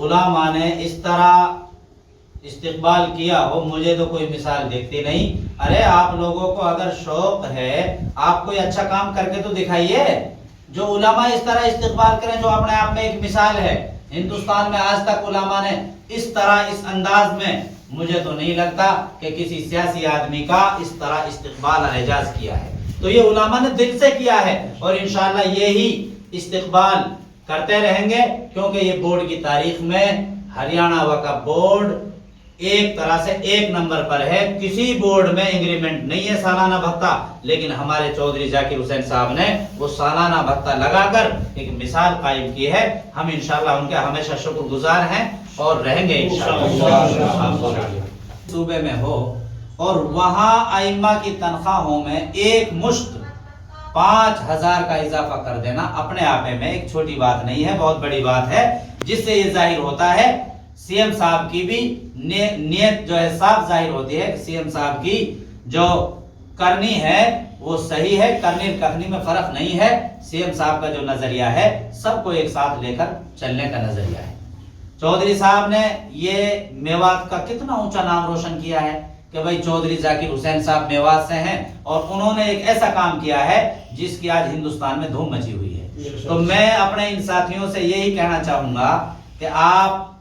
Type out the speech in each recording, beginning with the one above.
علماء نے اس طرح استقبال کیا ہو مجھے تو کوئی مثال دیکھتی نہیں. ارے آپ لوگوں کو اگر شوق ہے آپ کوئی اچھا کام کر کے تو دکھائیے. جو علماء اس طرح استقبال کریں جو اپنے آپ میں ایک مثال ہے. ہندوستان میں آج تک علماء نے اس طرح اس انداز میں مجھے تو نہیں لگتا کہ کسی سیاسی آدمی کا اس طرح استقبال اور اعزاز کیا ہے. تو یہ علماء نے دل سے کیا ہے اور انشاءاللہ یہی استقبال کرتے رہیں گے کیونکہ یہ بورڈ کی تاریخ میں ہریانہ وقف بورڈ ایک طرح سے ایک نمبر پر ہے. کسی بورڈ میں انکریمنٹ نہیں ہے سالانہ بھتہ، لیکن ہمارے چودھری ذاکر حسین صاحب نے وہ سالانہ بھتہ لگا کر ایک مثال قائم کی ہے. ہم انشاءاللہ ان کے ہمیشہ شکر گزار ہیں اور رہیں گے انشاءاللہ. صوبے میں ہو اور وہاں ائمہ کی تنخواہوں میں ایک مشت 5,000 کا اضافہ کر دینا اپنے آپ میں ایک چھوٹی بات نہیں ہے، بہت بڑی بات ہے. جس سے یہ ظاہر ہوتا ہے سی ایم صاحب کی بھی نیت جو ہے صاف ظاہر ہوتی ہے. سی ایم صاحب کی جو کرنی ہے وہ صحیح ہے، کرنی کرنی میں فرق نہیں ہے. سی ایم صاحب کا جو نظریہ ہے سب کو ایک ساتھ لے کر چلنے کا نظریہ ہے. چودھری صاحب نے یہ میوات کا کتنا اونچا نام روشن کیا ہے کہ بھائی چودھری ذاکر حسین صاحب میوات سے ہیں اور انہوں نے ایک ایسا کام کیا ہے جس کی آج ہندوستان میں دھوم مچی ہوئی ہے. تو میں اپنے ان ساتھیوں سے یہی کہنا چاہوں گا کہ آپ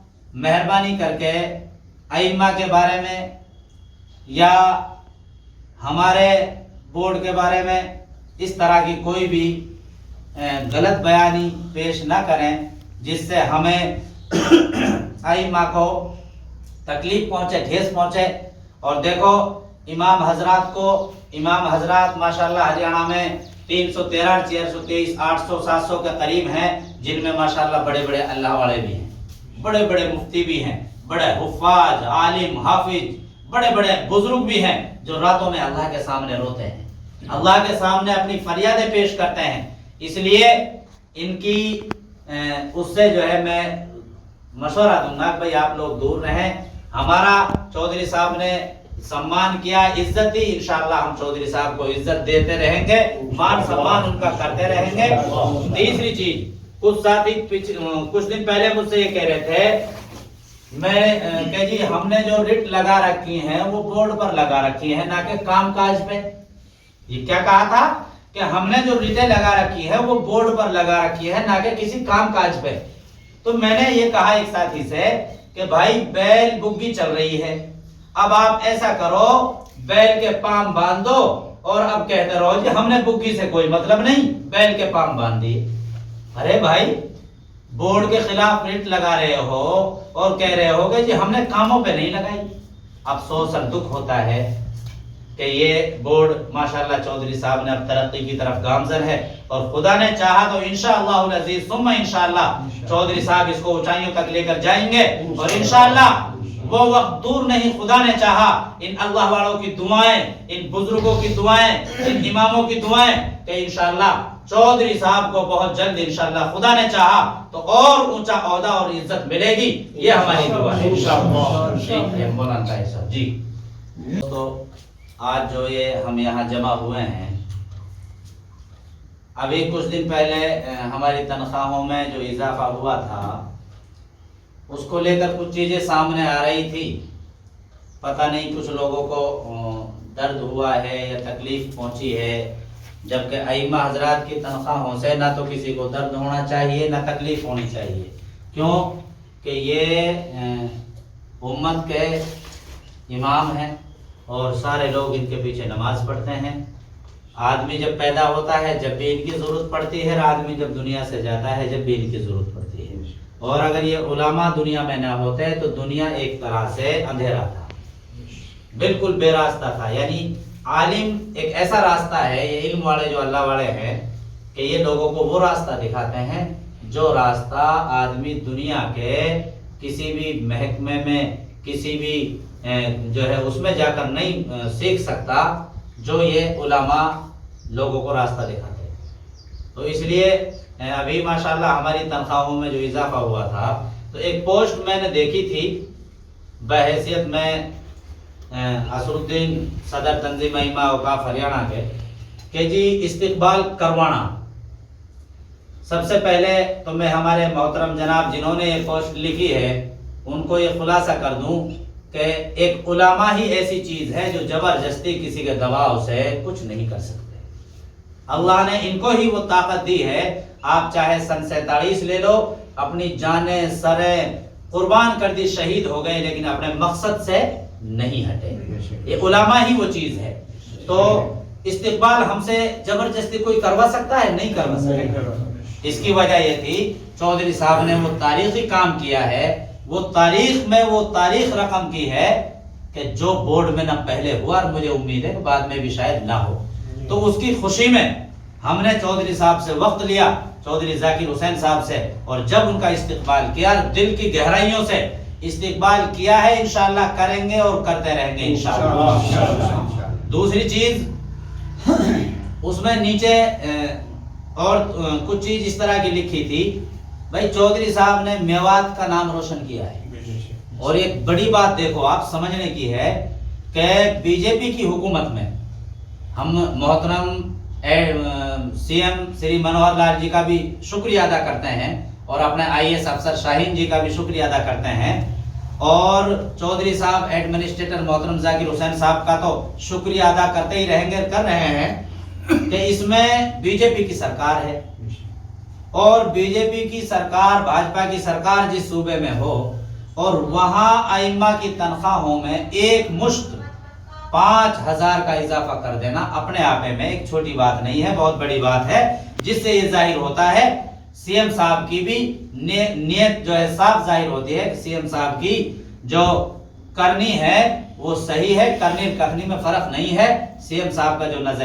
مہربانی کر کے ائمہ کے بارے میں یا ہمارے بورڈ کے بارے میں اس طرح کی کوئی بھی غلط بیانی پیش نہ کریں جس سے ہمیں ائمہ کو تکلیف پہنچے، ٹھیس پہنچے. اور دیکھو امام حضرات ماشاءاللہ ہریانہ میں 313 423 800 700 کے قریب ہیں جن میں ماشاءاللہ بڑے بڑے اللہ والے بھی ہیں، بڑے بڑے مفتی بھی ہیں، بڑے حفاظ عالم حافظ، بڑے بڑے بزرگ بھی ہیں جو راتوں میں اللہ کے سامنے روتے ہیں، اللہ کے سامنے اپنی فریادیں پیش کرتے ہیں. اس لیے ان کی اس سے جو ہے میں مشورہ دوں گا کہ بھائی آپ لوگ دور رہیں. ہمارا چودھری صاحب نے سمان کیا، عزت دی، انشاءاللہ ہم چودھری صاحب کو عزت دیتے رہیں گے، مان سمان ان کا کرتے رہیں گے. تیسری چیز، کچھ ساتھی کچھ دن پہلے مجھ سے یہ کہہ رہے تھے کہ جی ہم نے جو رٹ لگا رکھی ہیں وہ بورڈ پر لگا رکھی ہیں نہ کہ کام کاج پہ. یہ کیا کہا تھا کہ ہم نے جو ریٹیں لگا رکھی ہے وہ بورڈ پر لگا رکھی ہے نہ کہ کسی کام کاج پہ. تو میں نے یہ کہا ایک ساتھی سے کہ بھائی بیل بگی چل رہی ہے، اب آپ ایسا کرو بیل کے پام باندھ دو اور اب کہتے رہو جی ہم نے بگی سے کوئی مطلب نہیں، بیل کے پام باندھ دیے. ارے بھائی بورڈ کے خلاف ریٹ لگا رہے ہو اور کہہ رہے ہو کہ جی ہم نے کاموں پہ نہیں لگائی. افسوس اور دکھ ہوتا ہے کہ یہ بورڈ ماشاءاللہ چودھری صاحب نے اب ترقی کی طرف گامزن ہے اور خدا نے چاہا تو انشاءاللہ العزیز ثم انشاءاللہ چودھری صاحب اس کو اونچائیوں تک لے کر جائیں گے اور انشاءاللہ وہ وقت دور نہیں. خدا نے چاہا ان اللہ والوں کی دعائیں، ان بزرگوں کی دعائیں، ان اماموں کی دعائیں کہ انشاءاللہ چودھری صاحب کو بہت جلد انشاءاللہ خدا نے چاہا تو اور اونچا عہدہ اور عزت ملے گی. یہ ہماری دعا ہے انشاءاللہ. مولانا طاہر صاحب جی. تو آج جو یہ ہم یہاں جمع ہوئے ہیں، ابھی کچھ دن پہلے ہماری تنخواہوں میں جو اضافہ ہوا تھا اس کو لے کر کچھ چیزیں سامنے آ رہی تھی. پتہ نہیں کچھ لوگوں کو درد ہوا ہے یا تکلیف پہنچی ہے، جبکہ ائمہ حضرات کی تنخواہوں سے نہ تو کسی کو درد ہونا چاہیے نہ تکلیف ہونی چاہیے. کیوں کہ یہ امت کے امام ہیں اور سارے لوگ ان کے پیچھے نماز پڑھتے ہیں. آدمی جب پیدا ہوتا ہے جب بھی ان کی ضرورت پڑتی ہے، آدمی جب دنیا سے جاتا ہے جب بھی ان کی ضرورت پڑتی ہے. اور اگر یہ علماء دنیا میں نہ ہوتے تو دنیا ایک طرح سے اندھیرا تھا، بالکل بے راستہ تھا. یعنی عالم ایک ایسا راستہ ہے، یہ علم والے جو اللہ والے ہیں کہ یہ لوگوں کو وہ راستہ دکھاتے ہیں جو راستہ آدمی دنیا کے کسی بھی محکمے میں کسی بھی جو ہے اس میں جا کر نہیں سیکھ سکتا، جو یہ علماء لوگوں کو راستہ دکھاتے ہیں. تو اس لیے ابھی ماشاءاللہ ہماری تنخواہوں میں جو اضافہ ہوا تھا تو ایک پوسٹ میں نے دیکھی تھی بحیثیت میں اسر الدین صدر تنظیم ائمہ اوقاف ہریانہ کے کہ جی استقبال کروانا. سب سے پہلے تو میں ہمارے محترم جناب جنہوں نے یہ پوسٹ لکھی ہے ان کو یہ خلاصہ کر دوں کہ ایک علماء ہی ایسی چیز ہے جو زبردستی کسی کے دباؤ سے کچھ نہیں کر سکتے. اللہ نے ان کو ہی وہ طاقت دی ہے. آپ چاہے سن 47 لے لو، اپنی جانیں سریں قربان کر دی، شہید ہو گئے، لیکن اپنے مقصد سے نہیں ہٹے. یہ علماء ہی وہ چیز ہے. تو استقبال ہم سے زبردستی کوئی کروا سکتا ہے؟ نہیں کروا سکتا. اس کی وجہ یہ تھی چودھری صاحب نے وہ تاریخی کام کیا ہے، وہ تاریخ میں وہ تاریخ رقم کی ہے کہ جو بورڈ میں نہ پہلے ہوا اور مجھے امید ہے کہ بعد میں بھی شاید نہ ہو. تو اس کی خوشی میں ہم نے چودھری صاحب سے وقت لیا، چودھری ذاکر حسین صاحب سے، اور جب ان کا استقبال کیا، دل کی گہرائیوں سے استقبال کیا ہے. انشاءاللہ کریں گے اور کرتے رہیں گے انشاءاللہ. دوسری چیز اس میں نیچے اور کچھ چیز اس طرح کی لکھی تھی، بھائی چودھری صاحب نے میوات کا نام روشن کیا ہے. اور ایک بڑی بات دیکھو آپ سمجھنے کی ہے کہ بی جے پی کی حکومت میں ہم محترم سی ایم شری منوہر لال جی کا بھی شکریہ ادا کرتے ہیں، اور اپنے IAS افسر شاہین جی کا بھی شکریہ ادا کرتے ہیں، اور چودھری صاحب ایڈمنسٹریٹر محترم ذاکر حسین صاحب کا تو شکریہ ادا کرتے ہی رہیں گے، کر رہے ہیں کہ اس میں بی جے پی کی سرکار ہے. اور بی جے پی کی سرکار، بھاجپا کی سرکار جس صوبے میں ہو، اور وہاں ائمہ کی تنخواہوں میں ایک مشت 5,000 کا اضافہ کر دینا اپنے آپ میں ایک چھوٹی بات نہیں ہے، بہت بڑی بات ہے. جس سے یہ ظاہر ہوتا ہے سی ایم صاحب کی بھی نیت جو ہے صاف ظاہر ہوتی ہے کہ سی ایم صاحب کی جو کرنی ہے وہ صحیح ہے. کرنی میں فرق نہیں ہے. سی ایم صاحب کا جو نظر